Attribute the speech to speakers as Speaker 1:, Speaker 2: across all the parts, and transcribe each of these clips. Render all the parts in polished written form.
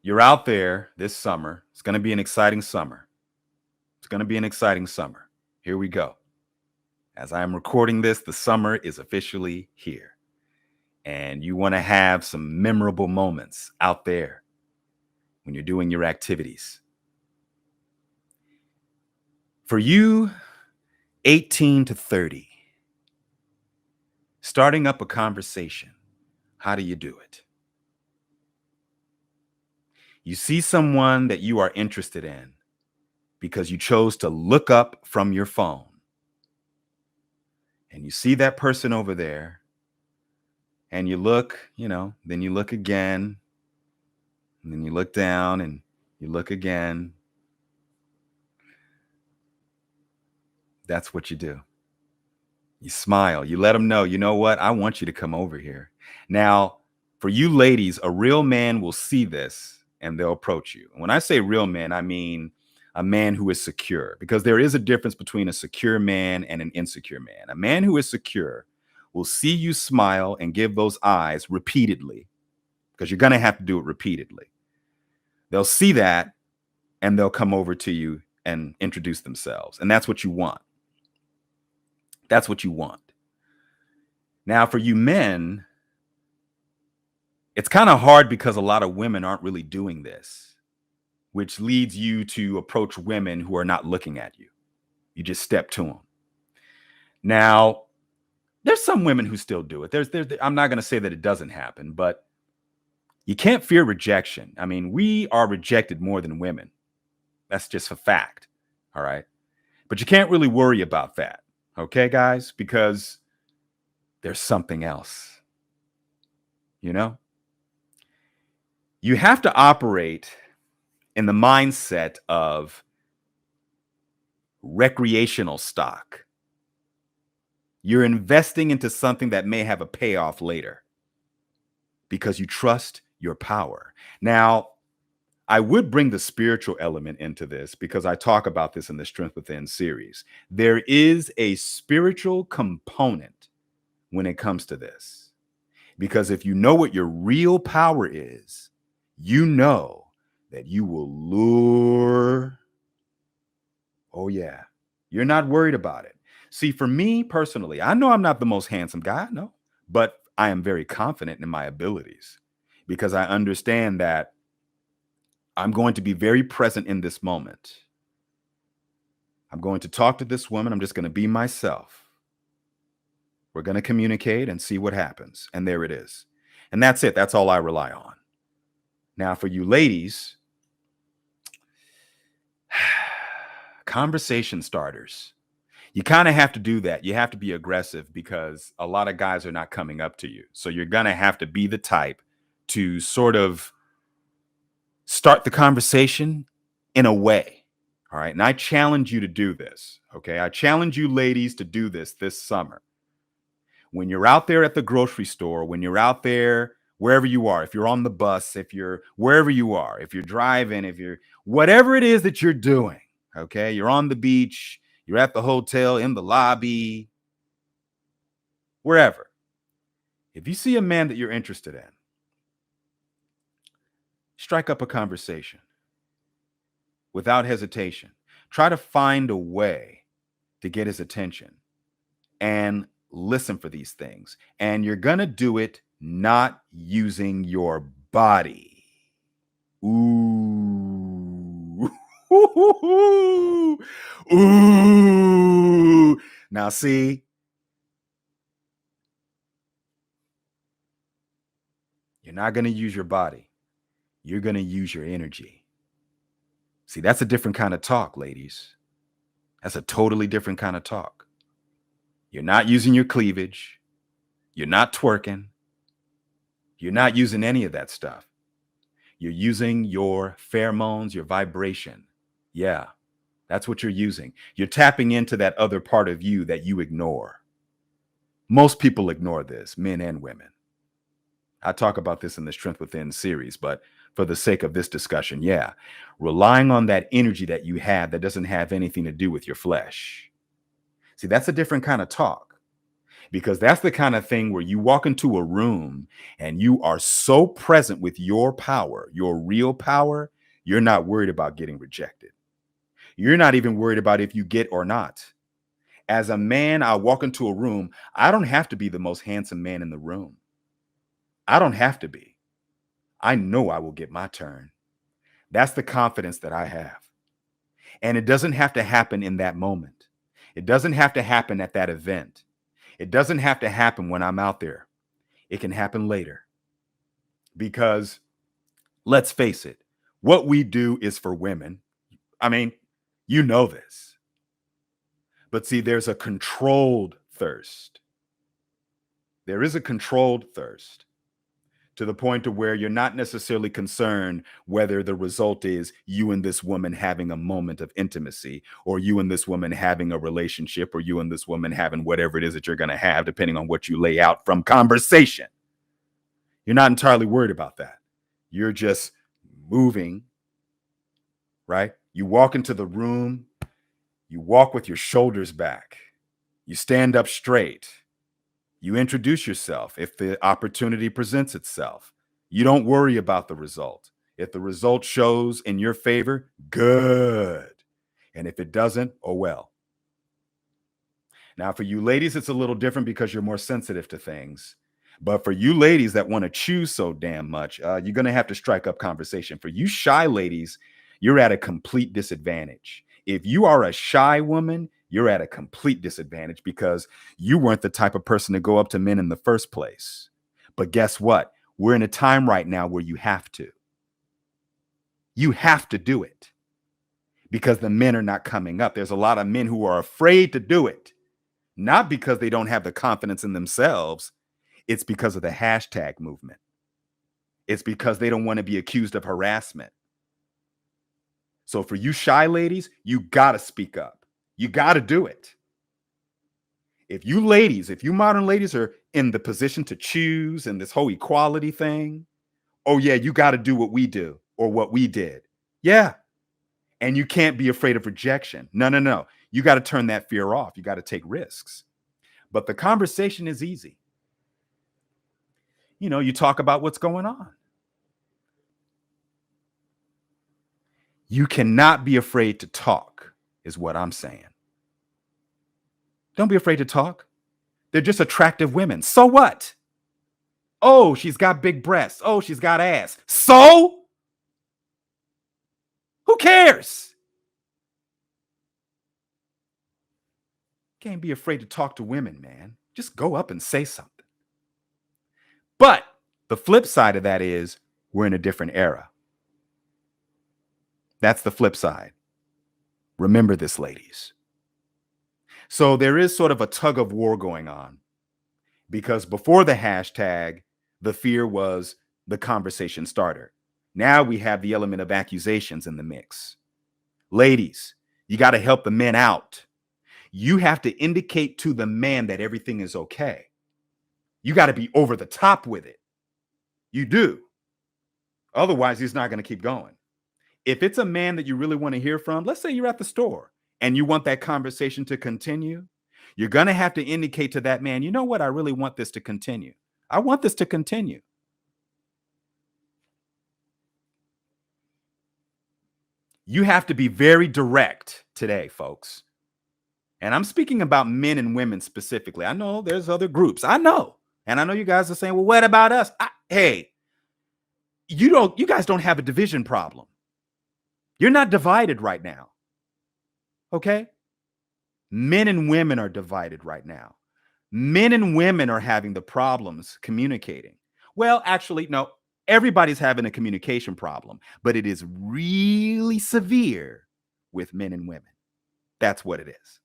Speaker 1: you're out there this summer. It's going to be an exciting summer. It's going to be an exciting summer. Here we go. As I am recording this, the summer is officially here. And you want to have some memorable moments out there when you're doing your activities. For you, 18 to 30, starting up a conversation, how do you do it? You see someone that you are interested in because you chose to look up from your phone. And you see that person over there, and you look, then you look again, and then you look down and you look again. That's what you do. You smile. You let them know, you know what? I want you to come over here. Now, for you ladies, a real man will see this and they'll approach you. When I say real man, I mean a man who is secure, because there is a difference between a secure man and an insecure man. A man who is secure will see you smile and give those eyes repeatedly, because you're going to have to do it repeatedly. They'll see that and they'll come over to you and introduce themselves. And that's what you want. That's what you want. Now, for you men, it's kind of hard because a lot of women aren't really doing this, which leads you to approach women who are not looking at you. You just step to them. Now, there's some women who still do it. I'm not going to say that it doesn't happen, but you can't fear rejection. I mean, we are rejected more than women. That's just a fact. All right. But you can't really worry about that. Okay, guys, because there's something else. You have to operate in the mindset of recreational stock. You're investing into something that may have a payoff later because you trust your power. Now, I would bring the spiritual element into this because I talk about this in the Strength Within series. There is a spiritual component when it comes to this, because if you know what your real power is, you know that you will lure. Oh, yeah. You're not worried about it. See, for me personally, I know I'm not the most handsome guy, no, but I am very confident in my abilities because I understand that I'm going to be very present in this moment. I'm going to talk to this woman. I'm just going to be myself. We're going to communicate and see what happens. And there it is. And that's it. That's all I rely on. Now, for you ladies, conversation starters. You kind of have to do that. You have to be aggressive because a lot of guys are not coming up to you. So you're going to have to be the type to sort of start the conversation in a way. All right. And I challenge you to do this. Okay. I challenge you ladies to do this summer. When you're out there at the grocery store, when you're out there, wherever you are, if you're on the bus, if you're wherever you are, if you're driving, if you're whatever it is that you're doing. Okay. You're on the beach, you're at the hotel, in the lobby, wherever. If you see a man that you're interested in, strike up a conversation without hesitation. Try to find a way to get his attention and listen for these things. And you're going to do it not using your body. Ooh. Ooh. Now, see, you're not going to use your body. You're going to use your energy. See, that's a different kind of talk, ladies. That's a totally different kind of talk. You're not using your cleavage. You're not twerking. You're not using any of that stuff. You're using your pheromones, your vibration. Yeah, that's what you're using. You're tapping into that other part of you that you ignore. Most people ignore this, men and women. I talk about this in the Strength Within series, but for the sake of this discussion, yeah, relying on that energy that you have that doesn't have anything to do with your flesh. See, that's a different kind of talk. because that's the kind of thing where you walk into a room and you are so present with your power, your real power, you're not worried about getting rejected. You're not even worried about if you get or not. As a man, I walk into a room, I don't have to be the most handsome man in the room. I don't have to be. I know I will get my turn. That's the confidence that I have. And it doesn't have to happen in that moment. It doesn't have to happen at that event. It doesn't have to happen when I'm out there. It can happen later. Because let's face it, what we do is for women. I mean, you know this. But see, there's a controlled thirst. There is a controlled thirst to the point to where you're not necessarily concerned whether the result is you and this woman having a moment of intimacy, or you and this woman having a relationship, or you and this woman having whatever it is that you're going to have, depending on what you lay out from conversation. You're not entirely worried about that. You're just moving, right? You walk into the room, you walk with your shoulders back, you stand up straight. You introduce yourself if the opportunity presents itself. You don't worry about the result. If the result shows in your favor, good. And if it doesn't, oh well. Now, for you ladies, it's a little different because you're more sensitive to things. But for you ladies that want to choose so damn much, you're going to have to strike up conversation. For you shy ladies, you're at a complete disadvantage. If you are a shy woman, you're at a complete disadvantage because you weren't the type of person to go up to men in the first place. But guess what? We're in a time right now where you have to. You have to do it because the men are not coming up. There's a lot of men who are afraid to do it, not because they don't have the confidence in themselves. It's because of the hashtag movement. It's because they don't want to be accused of harassment. So for you shy ladies, you got to speak up. You got to do it. If you ladies, if you modern ladies are in the position to choose and this whole equality thing, oh yeah, you got to do what we do or what we did. Yeah. And you can't be afraid of rejection. No. You got to turn that fear off. You got to take risks. But the conversation is easy. You know, you talk about what's going on. You cannot be afraid to talk, is what I'm saying. Don't be afraid to talk. They're just attractive women. So what? Oh, she's got big breasts. Oh, she's got ass. So? Who cares? Can't be afraid to talk to women, man. Just go up and say something. But the flip side of that is we're in a different era. That's the flip side. Remember this, ladies. So there is sort of a tug of war going on because before the hashtag, the fear was the conversation starter. Now we have the element of accusations in the mix. Ladies, you got to help the men out. You have to indicate to the man that everything is okay. You got to be over the top with it. You do. Otherwise, he's not going to keep going. If it's a man that you really want to hear from, let's say you're at the store and you want that conversation to continue, you're going to have to indicate to that man, you know what? I really want this to continue. I want this to continue. You have to be very direct today, folks. And I'm speaking about men and women specifically. I know there's other groups. I know. And I know you guys are saying, well, what about us? Hey, you guys don't have a division problem. You're not divided right now. Okay? Men and women are divided right now. Men and women are having the problems communicating. Well, actually, no, everybody's having a communication problem, but it is really severe with men and women. That's what it is.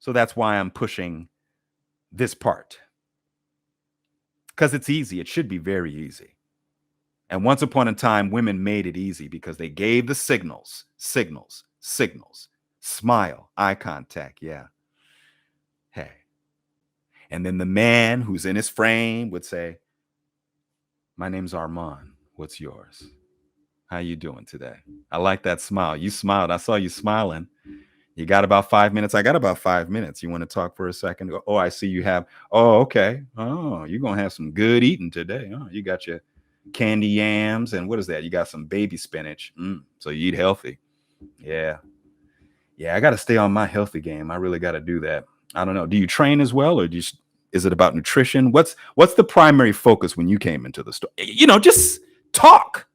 Speaker 1: So that's why I'm pushing this part. Because it's easy. It should be very easy. And once upon a time, women made it easy because they gave the signals. Smile, eye contact, yeah. Hey. And then the man who's in his frame would say, my name's Armond. What's yours? How you doing today? I like that smile. You smiled. I saw you smiling. You got about 5 minutes? I got about 5 minutes. You want to talk for a second? Oh, I see you have. Oh, okay. Oh, you're going to have some good eating today. Oh, you got your candy yams. And what is that? You got some baby spinach. So you eat healthy. Yeah. Yeah, I got to stay on my healthy game. I really got to do that. I don't know. Do you train as well, or is it about nutrition? What's the primary focus when you came into the store? Just talk.